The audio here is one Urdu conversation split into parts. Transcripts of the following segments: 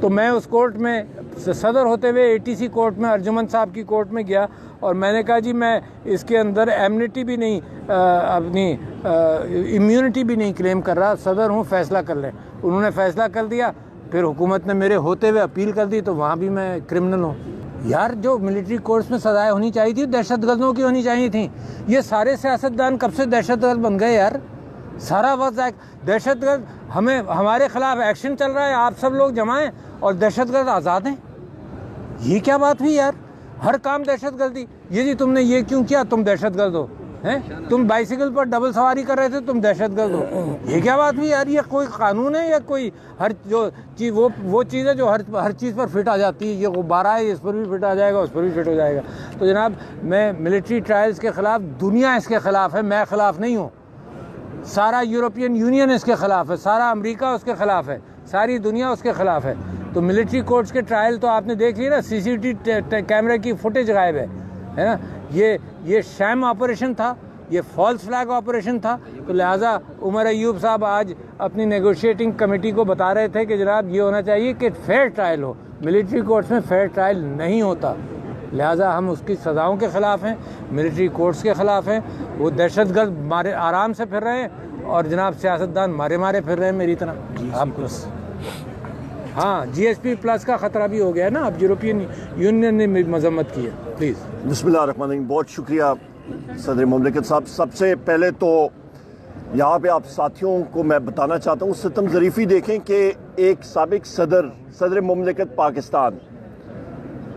تو میں اس کورٹ میں صدر ہوتے ہوئے ATC کورٹ میں ارجمن صاحب کی کورٹ میں گیا اور میں نے کہا جی میں اس کے اندر ایمنٹی بھی نہیں اپنی امیونٹی بھی نہیں کلیم کر رہا، صدر ہوں، فیصلہ کر لیں۔ انہوں نے فیصلہ کر دیا، پھر حکومت نے میرے ہوتے ہوئے اپیل کر دی، تو وہاں بھی میں کرمنل ہوں۔ یار جو ملٹری کورٹس میں سزائیں ہونی چاہیے تھی دہشت گردوں کی ہونی چاہیے تھیں۔ یہ سارے سیاستدان کب سے دہشت گرد بن گئے یار؟ سارا وقت دہشت گرد ہمارے خلاف ایکشن چل رہا ہے، آپ سب لوگ جمع ہیں اور دہشت گرد آزاد ہیں۔ یہ کیا بات ہوئی یار؟ ہر کام دہشت گردی، یہ جی تم نے یہ کیوں کیا، تم دہشت گرد ہو ہیں؟ تم بائیسیکل پر ڈبل سواری کر رہے تھے، تم دہشت گرد ہو۔ یہ کیا بات ہوئی یار؟ یہ کوئی قانون ہے یا کوئی ہر جو چیز وہ چیز ہے جو ہر چیز پر فٹ آ جاتی ہے؟ یہ غبارہ ہے، اس پر بھی فٹ آ جائے گا، اس پر بھی فٹ ہو جائے گا۔ تو جناب میں ملٹری ٹرائلز کے خلاف، دنیا اس کے خلاف ہے، میں خلاف نہیں ہوں، سارا یورپین یونین اس کے خلاف ہے، سارا امریکہ اس کے خلاف ہے، ساری دنیا اس کے خلاف ہے۔ تو ملٹری کورٹس کے ٹرائل تو آپ نے دیکھ لی نا، CCTV کیمرے کی فوٹیج غائب ہے نا۔ یہ شام آپریشن تھا، یہ فالس فلیگ آپریشن تھا۔ تو لہٰذا عمر ایوب صاحب آج اپنی نیگوشیٹنگ کمیٹی کو بتا رہے تھے کہ جناب یہ ہونا چاہیے کہ فیئر ٹرائل ہو، ملٹری کورٹس میں فیئر ٹرائل نہیں ہوتا، لہٰذا ہم اس کی سزاؤں کے خلاف ہیں، ملٹری کورٹس کے خلاف ہیں۔ وہ دہشت گرد مارے آرام سے پھر رہے ہیں اور جناب سیاستدان مارے پھر رہے ہیں میری طرح۔ آپ کو ہاں GSP+ کا خطرہ بھی ہو گیا ہے نا، اب یورپین یونین نے مذمت کی ہے۔ پلیز بسم اللہ الرحمن الرحیم۔ بہت شکریہ صدر مملکت صاحب۔ سب سے پہلے تو یہاں پہ آپ ساتھیوں کو میں بتانا چاہتا ہوں، ستم ظریفی دیکھیں کہ ایک سابق صدر مملکت پاکستان،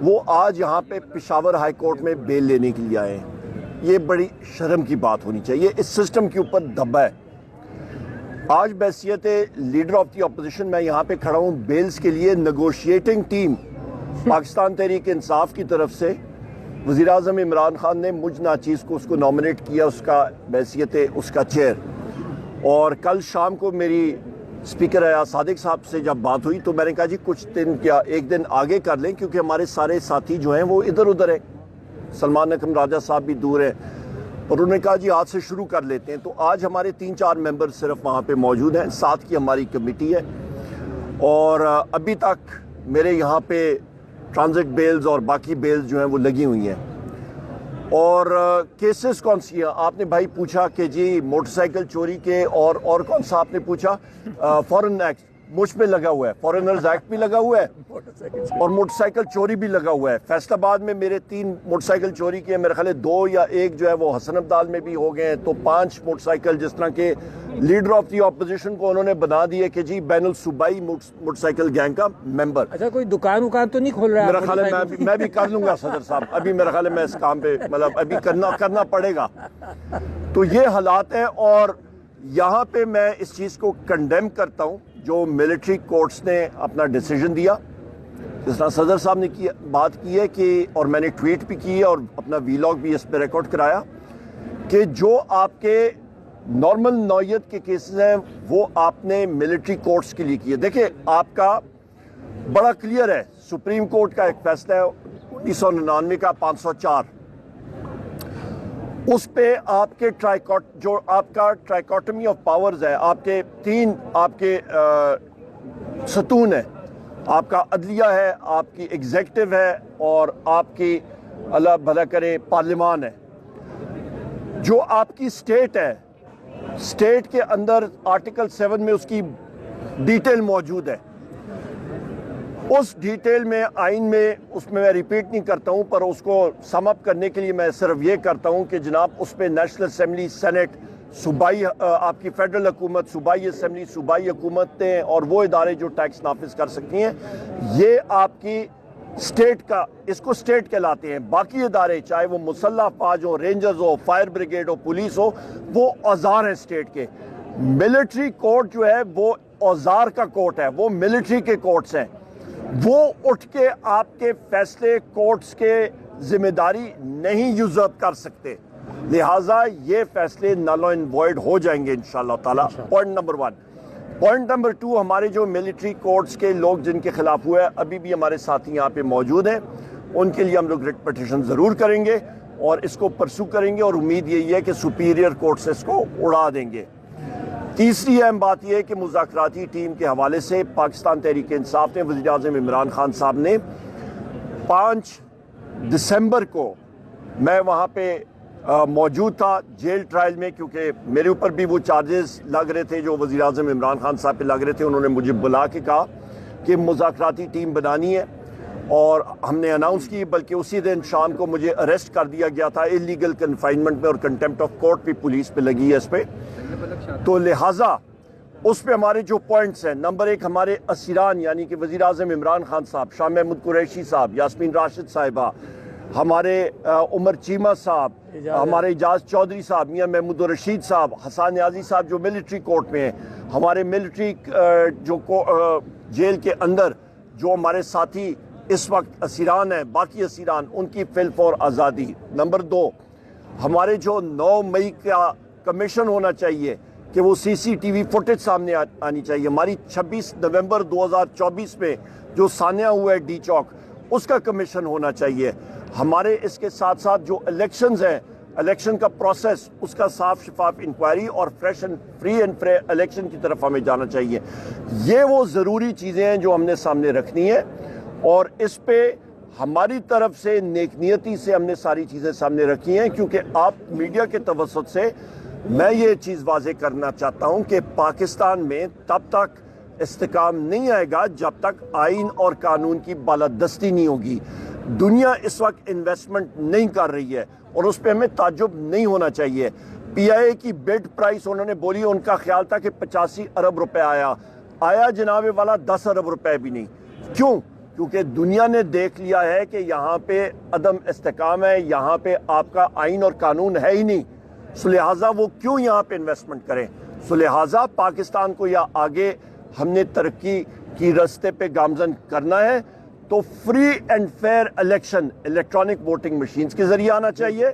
وہ آج یہاں پہ پشاور ہائی کورٹ میں بیل لینے کے لیے آئے ہیں۔ یہ بڑی شرم کی بات ہونی چاہیے، اس سسٹم کے اوپر دبا ہے۔ آج بحیثیت لیڈر آف دی اپوزیشن میں یہاں پہ کھڑا ہوں بیلز کے لیے۔ نیگوشیٹنگ ٹیم پاکستان تحریک انصاف کی طرف سے وزیر اعظم عمران خان نے مجھ ناچیز کو اس کو نامنیٹ کیا، اس کا بحیثیت اس کا چیئر۔ اور کل شام کو میری اسپیکر ایاز صادق صاحب سے جب بات ہوئی تو میں نے کہا جی کچھ دن کیا ایک دن آگے کر لیں، کیونکہ ہمارے سارے ساتھی جو ہیں وہ ادھر ادھر ہیں، سلمان اکرم راجہ صاحب بھی دور ہیں، اور انہوں نے کہا جی آج سے شروع کر لیتے ہیں۔ تو آج ہمارے 3-4 ممبر صرف وہاں پہ موجود ہیں، 7 کی ہماری کمیٹی ہے، اور ابھی تک میرے یہاں پہ ٹرانزٹ بیلز اور باقی بیلز جو ہیں وہ لگی ہوئی ہیں۔ اور کیسز کون سی ہیں؟ آپ نے بھائی پوچھا کہ جی موٹر سائیکل چوری کے اور کون سا آپ نے پوچھا؟ فورن ایکٹ مجھ پہ لگا ہوا ہے، فورنرز ایکٹ بھی لگا ہوا ہے اور موٹر سائیکل چوری بھی لگا ہوا ہے۔ فیصل آباد میں میرے 3 موٹر سائیکل چوری کیے، میرے خیال ہے 2 یا 1 جو ہے وہ حسن عبدال میں بھی ہو گئے ہیں، تو 5 موٹر سائیکل جس طرح کے لیڈر آف دی اپوزیشن کو انہوں نے بنا دیے کہ جی بین الصوبائی موٹر سائیکل گینگ کا ممبر۔ اچھا کوئی دکان تو نہیں کھول رہا؟ میرا خیال ہے میں بھی کر لوں گا صدر صاحب، ابھی میرا خیال ہے میں اس کام پہ مطلب ابھی کرنا پڑے گا۔ تو یہ حالات ہیں، اور یہاں پہ میں اس چیز کو کنڈیم کرتا ہوں جو ملٹری کورٹس نے اپنا ڈیسیجن دیا۔ جس طرح صدر صاحب نے بات کی ہے کہ، اور میں نے ٹویٹ بھی کی ہے اور اپنا ویلاگ بھی اس پہ ریکارڈ کرایا، کہ جو آپ کے نارمل نوعیت کے کیسز ہیں وہ آپ نے ملٹری کورٹس کے لیے کیے۔ دیکھیں آپ کا بڑا کلیئر ہے، سپریم کورٹ کا ایک فیصلہ ہے 1999 کا 504، اس پہ آپ کے جو آپ کا ٹرائیکاٹمی آف پاورز ہے، آپ کے 3 آپ کے ستون ہیں، آپ کا عدلیہ ہے، آپ کی ایگزیکٹو ہے، اور آپ کی اللہ بھلا کرے پارلیمان ہے۔ جو آپ کی سٹیٹ ہے، سٹیٹ کے اندر آرٹیکل 7 میں اس کی ڈیٹیل موجود ہے۔ اس ڈیٹیل میں آئین میں اس میں ریپیٹ نہیں کرتا ہوں، پر اس کو سم اپ کرنے کے لیے میں صرف یہ کرتا ہوں کہ جناب اس پہ نیشنل اسمبلی، سینٹ، صوبائی آپ کی فیڈرل حکومت، صوبائی اسمبلی، صوبائی حکومتیں اور وہ ادارے جو ٹیکس نافذ کر سکتی ہیں، یہ آپ کی سٹیٹ کا، اس کو سٹیٹ کہلاتے ہیں۔ باقی ادارے چاہے وہ مسلح افواج ہو، رینجرز ہو، فائر بریگیڈ ہو، پولیس ہو، وہ اوزار ہیں سٹیٹ کے۔ ملٹری کورٹ جو ہے وہ اوزار کا کورٹ ہے، وہ ملٹری کے کورٹس ہیں، وہ اٹھ کے آپ کے فیصلے کورٹس کے ذمہ داری نہیں یوزرپ کر سکتے، لہٰذا یہ فیصلے نل اینڈ وائڈ ہو جائیں گے انشاءاللہ تعالی۔ Point number 1۔ پوائنٹ نمبر 2، ہمارے جو ملٹری کورٹس کے لوگ جن کے خلاف ہوا ہے، ابھی بھی ہمارے ساتھی یہاں پہ موجود ہیں، ان کے لیے ہم لوگ ریٹ پٹیشن ضرور کریں گے اور اس کو پرسو کریں گے، اور امید یہی ہے کہ سپیریئر کورٹ سے اس کو اڑا دیں گے۔ تیسری اہم بات یہ ہے کہ مذاکراتی ٹیم کے حوالے سے پاکستان تحریک انصاف نے وزیر اعظم عمران خان صاحب نے 5 دسمبر کو میں وہاں پہ موجود تھا جیل ٹرائل میں، کیونکہ میرے اوپر بھی وہ چارجز لگ رہے تھے جو وزیر اعظم عمران خان صاحب پہ لگ رہے تھے. انہوں نے مجھے بلا کے کہا کہ مذاکراتی ٹیم بنانی ہے اور ہم نے اناؤنس کی، بلکہ اسی دن شام کو مجھے اریسٹ کر دیا گیا تھا انلیگل کنفائنمنٹ میں، اور کنٹمپٹ آف کورٹ بھی پولیس پہ لگی ہے اس پہ. تو لہٰذا اس پہ ہمارے جو پوائنٹس ہیں، نمبر 1 ہمارے اسیران یعنی کہ وزیر اعظم عمران خان صاحب، شاہ محمود قریشی صاحب، یاسمین راشد صاحبہ، ہمارے عمر چیمہ صاحب، ہمارے اجاز چودھری صاحب، میاں محمود الرشید صاحب، حسان نیازی صاحب جو ملٹری کورٹ میں ہیں، ہمارے ملٹری جو جیل کے اندر جو ہمارے ساتھی اس وقت اسیران ہیں، باقی اسیران ان کی فی الفور آزادی. نمبر 2 ہمارے جو 9 مئی کا کمیشن ہونا چاہیے کہ وہ CCTV فوٹیج سامنے آنی چاہیے. ہماری 26 نومبر 2024 میں جو سانحہ ہوا ہے ڈی چوک، اس کا کمیشن ہونا چاہیے. ہمارے اس کے ساتھ ساتھ جو الیکشنز ہیں، الیکشن کا پروسیس، اس کا صاف شفاف انکوائری اور fresh and free and fair election کی طرف ہمیں جانا چاہیے. یہ وہ ضروری چیزیں ہیں جو ہم نے سامنے رکھنی ہے، اور اس پہ ہماری طرف سے نیک نیتی سے ہم نے ساری چیزیں سامنے رکھی ہیں. کیونکہ آپ میڈیا کے توسط سے میں یہ چیز واضح کرنا چاہتا ہوں کہ پاکستان میں تب تک استحکام نہیں آئے گا جب تک آئین اور قانون کی بالادستی نہیں ہوگی. دنیا اس وقت انویسٹمنٹ نہیں کر رہی ہے اور اس پہ ہمیں تعجب نہیں ہونا چاہیے. PIA کی بڈ پرائس انہوں نے بولی، ان کا خیال تھا کہ 85 ارب روپے آیا جناب والا 10 ارب روپے بھی نہیں. کیوں؟ کیونکہ دنیا نے دیکھ لیا ہے کہ یہاں پہ عدم استحکام ہے، یہاں پہ آپ کا آئین اور قانون ہے ہی نہیں. سو لہٰذا وہ کیوں یہاں پہ انویسٹمنٹ کریں؟ سو لہٰذا پاکستان کو یا آگے ہم نے ترقی کی راستے پہ گامزن کرنا ہے تو free and fair election electronic voting machines کے ذریعے آنا چاہیے.